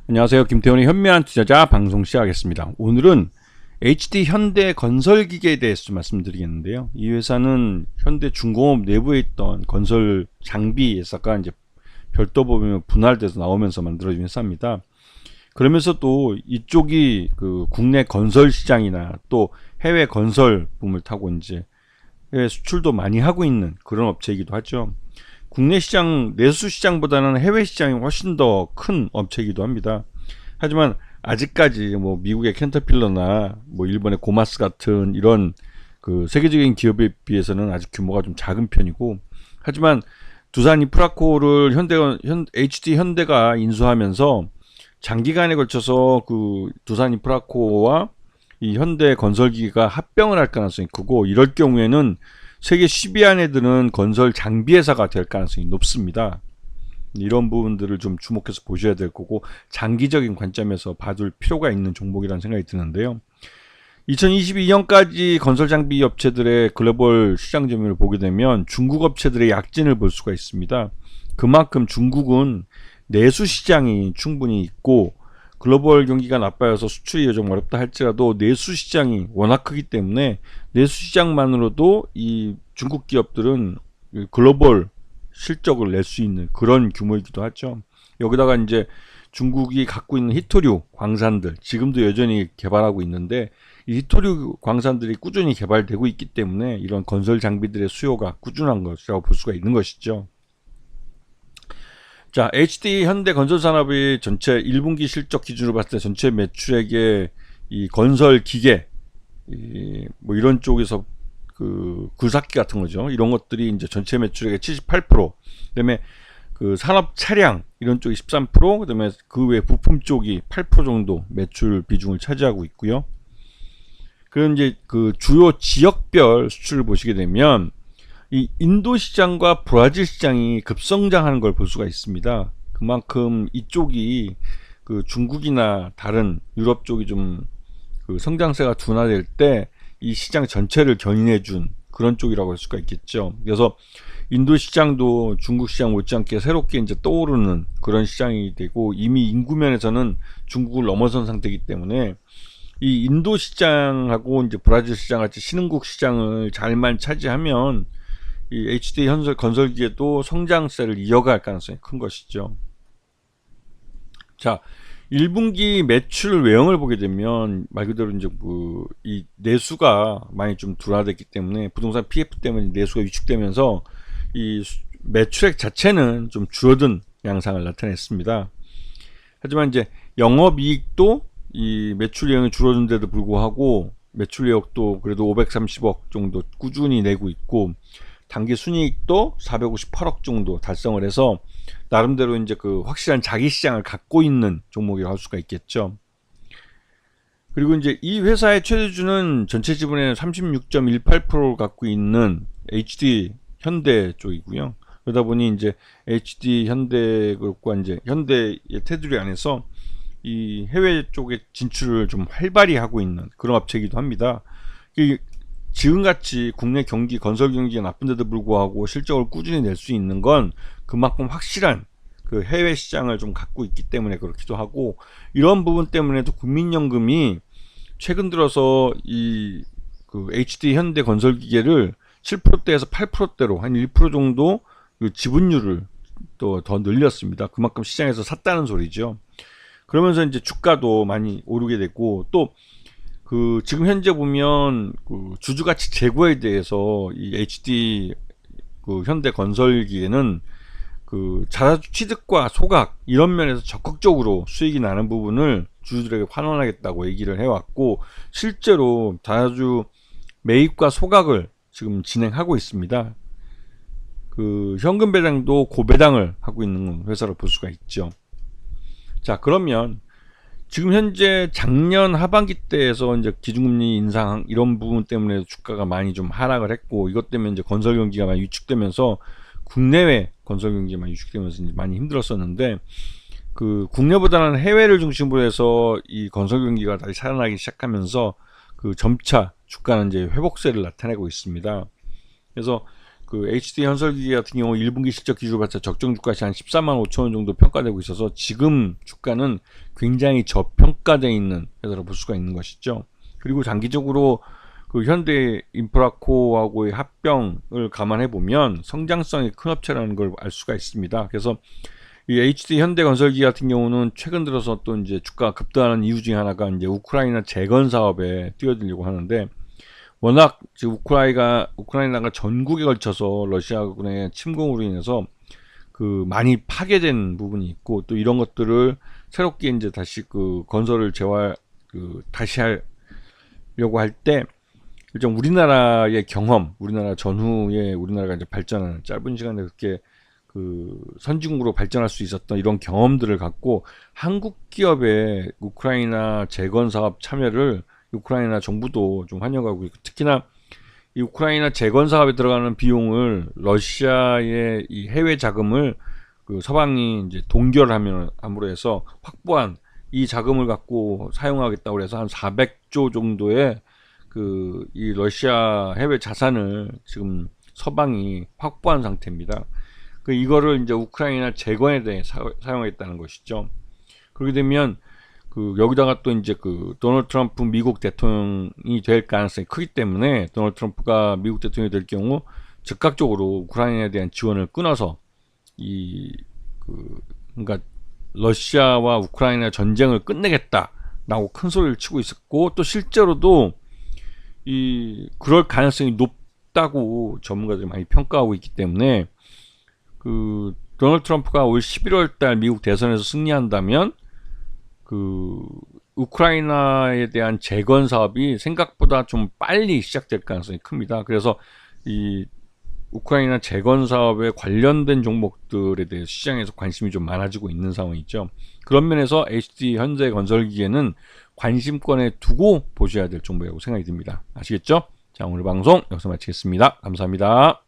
안녕하세요. 김태훈의 현명한 투자자 방송 시작하겠습니다. 오늘은 HD 현대건설기계에 대해서 좀 말씀드리겠는데요. 이 회사는 현대중공업 내부에 있던 건설 장비 회사가 이제 별도 법인으로 분할돼서 나오면서 만들어진 회사입니다. 그러면서 또 이쪽이 그 국내 건설 시장이나 또 해외 건설 붐을 타고 이제 해외 수출도 많이 하고 있는 그런 업체이기도 하죠. 국내 시장, 내수 시장보다는 해외 시장이 훨씬 더 큰 업체이기도 합니다. 하지만 아직까지 뭐 미국의 캔터필러나 뭐 일본의 고마스 같은 이런 그 세계적인 기업에 비해서는 아직 규모가 좀 작은 편이고, 하지만 두산 인프라코를 HD 현대가 인수하면서 장기간에 걸쳐서 그 두산 인프라코와 이 현대 건설기가 합병을 할 가능성이 크고, 이럴 경우에는 세계 10위 안에 드는 건설 장비 회사가 될 가능성이 높습니다. 이런 부분들을 좀 주목해서 보셔야 될 거고, 장기적인 관점에서 봐둘 필요가 있는 종목이라는 생각이 드는데요. 2022년까지 건설 장비 업체들의 글로벌 시장 점유율을 보게 되면 중국 업체들의 약진을 볼 수가 있습니다. 그만큼 중국은 내수 시장이 충분히 있고, 글로벌 경기가 나빠져서 수출이 좀 어렵다 할지라도 내수 시장이 워낙 크기 때문에 내수 시장만으로도 이 중국 기업들은 글로벌 실적을 낼 수 있는 그런 규모이기도 하죠. 여기다가 이제 중국이 갖고 있는 히토류 광산들 지금도 여전히 개발하고 있는데, 이 히토류 광산들이 꾸준히 개발되고 있기 때문에 이런 건설 장비들의 수요가 꾸준한 것이라고 볼 수가 있는 것이죠. 자, HD 현대 건설산업이 전체 1분기 실적 기준으로 봤을 때 전체 매출액의 이 건설 기계, 뭐 이런 쪽에서 그 굴삭기 같은 거죠. 이런 것들이 이제 전체 매출액의 78%, 그다음에 그 산업 차량 이런 쪽이 13%, 그다음에 그 외 부품 쪽이 8% 정도 매출 비중을 차지하고 있고요. 그럼 이제 그 주요 지역별 수출을 보시게 되면 이 인도 시장과 브라질 시장이 급성장하는 걸 볼 수가 있습니다. 그만큼 이쪽이 그 중국이나 다른 유럽 쪽이 좀 그 성장세가 둔화될 때 이 시장 전체를 견인해 준 그런 쪽이라고 할 수가 있겠죠. 그래서 인도 시장도 중국 시장 못지않게 새롭게 이제 떠오르는 그런 시장이 되고, 이미 인구 면에서는 중국을 넘어선 상태이기 때문에 이 인도 시장하고 이제 브라질 시장 같이 신흥국 시장을 잘만 차지하면 이 HD 현설 건설기에도 성장세를 이어갈 가능성이 큰 것이죠. 자, 1분기 매출 외형을 보게 되면 말 그대로 이제 이 내수가 많이 좀 둔화됐기 때문에 부동산 PF 때문에 내수가 위축되면서 이 매출액 자체는 좀 줄어든 양상을 나타냈습니다. 하지만 이제 영업이익도 이 매출 내용이 줄어든데도 불구하고 매출 내역도 그래도 530억 정도 꾸준히 내고 있고, 단기 순이익도 458억 정도 달성을 해서 나름대로 이제 그 확실한 자기 시장을 갖고 있는 종목이라고 할 수가 있겠죠. 그리고 이제 이 회사의 최대주는 전체 지분의 36.18%를 갖고 있는 HD 현대 쪽이고요. 그러다 보니 이제 HD 현대그룹과 이제 현대의 테두리 안에서 이 해외 쪽에 진출을 좀 활발히 하고 있는 그런 업체이기도 합니다. 지금같이 국내 경기, 건설 경기가 나쁜데도 불구하고 실적을 꾸준히 낼 수 있는 건 그만큼 확실한 그 해외 시장을 좀 갖고 있기 때문에 그렇기도 하고, 이런 부분 때문에도 국민연금이 최근 들어서 이 그 HD 현대 건설기계를 7%대에서 8%대로 한 1% 정도 그 지분율을 또 더 늘렸습니다. 그만큼 시장에서 샀다는 소리죠. 그러면서 이제 주가도 많이 오르게 됐고, 또 그 지금 현재 보면 그 주주가치 제고에 대해서 이 HD 그 현대 건설기에는 그 자사주 취득과 소각 이런 면에서 적극적으로 수익이 나는 부분을 주주들에게 환원하겠다고 얘기를 해왔고, 실제로 자사주 매입과 소각을 지금 진행하고 있습니다. 그 현금 배당도 고배당을 하고 있는 회사로 볼 수가 있죠. 자, 그러면 지금 현재 작년 하반기 때에서 이제 기준금리 인상 이런 부분 때문에 주가가 많이 좀 하락을 했고, 이것 때문에 이제 건설 경기가 많이 위축되면서 국내외 건설 경기가 많이 위축되면서 이제 많이 힘들었었는데, 그 국내보다는 해외를 중심으로 해서 이 건설 경기가 다시 살아나기 시작하면서 그 점차 주가는 이제 회복세를 나타내고 있습니다. 그래서 그 HD 현설기계 같은 경우 1분기 실적 기준으로 봤을 때 적정 주가시 한 14만 5천 원 정도 평가되고 있어서 지금 주가는 굉장히 저평가되어 있는 회사로 볼 수가 있는 것이죠. 그리고 장기적으로 그 현대 인프라코하고의 합병을 감안해 보면 성장성이 큰 업체라는 걸 알 수가 있습니다. 그래서 이 HD 현대건설기 같은 경우는 최근 들어서 또 이제 주가가 급등하는 이유 중에 하나가 이제 우크라이나 재건 사업에 뛰어들려고 하는데, 워낙 지금 우크라이나가 전국에 걸쳐서 러시아군의 침공으로 인해서 그 많이 파괴된 부분이 있고, 또 이런 것들을 새롭게 이제 다시 그 건설을 다시 하려고 할 때 일단 우리나라의 경험, 우리나라 전후에 우리나라가 이제 발전하는 짧은 시간에 그렇게 그 선진국으로 발전할 수 있었던 이런 경험들을 갖고 한국 기업의 우크라이나 재건 사업 참여를 우크라이나 정부도 좀 환영하고 있고, 특히나 이 우크라이나 재건 사업에 들어가는 비용을 러시아의 이 해외 자금을 그 서방이 이제 동결함으로 해서 확보한 이 자금을 갖고 사용하겠다고 해서 한 400조 정도의 그 이 러시아 해외 자산을 지금 서방이 확보한 상태입니다. 그 이거를 이제 우크라이나 재건에 대해 사용하겠다는 것이죠. 그렇게 되면 그 여기다가 또 이제 그 도널드 트럼프 미국 대통령이 될 가능성이 크기 때문에, 도널드 트럼프가 미국 대통령이 될 경우 즉각적으로 우크라이나에 대한 지원을 끊어서 그러니까 러시아와 우크라이나 전쟁을 끝내겠다라고 큰 소리를 치고 있었고, 또 실제로도 그럴 가능성이 높다고 전문가들이 많이 평가하고 있기 때문에, 그 도널드 트럼프가 올 11월 달 미국 대선에서 승리한다면 그 우크라이나에 대한 재건 사업이 생각보다 좀 빨리 시작될 가능성이 큽니다. 그래서 이 우크라이나 재건 사업에 관련된 종목들에 대해 시장에서 관심이 좀 많아지고 있는 상황이죠. 그런 면에서 HD 현대건설기계는 관심권에 두고 보셔야 될 종목이라고 생각이 듭니다. 아시겠죠? 자, 오늘 방송 여기서 마치겠습니다. 감사합니다.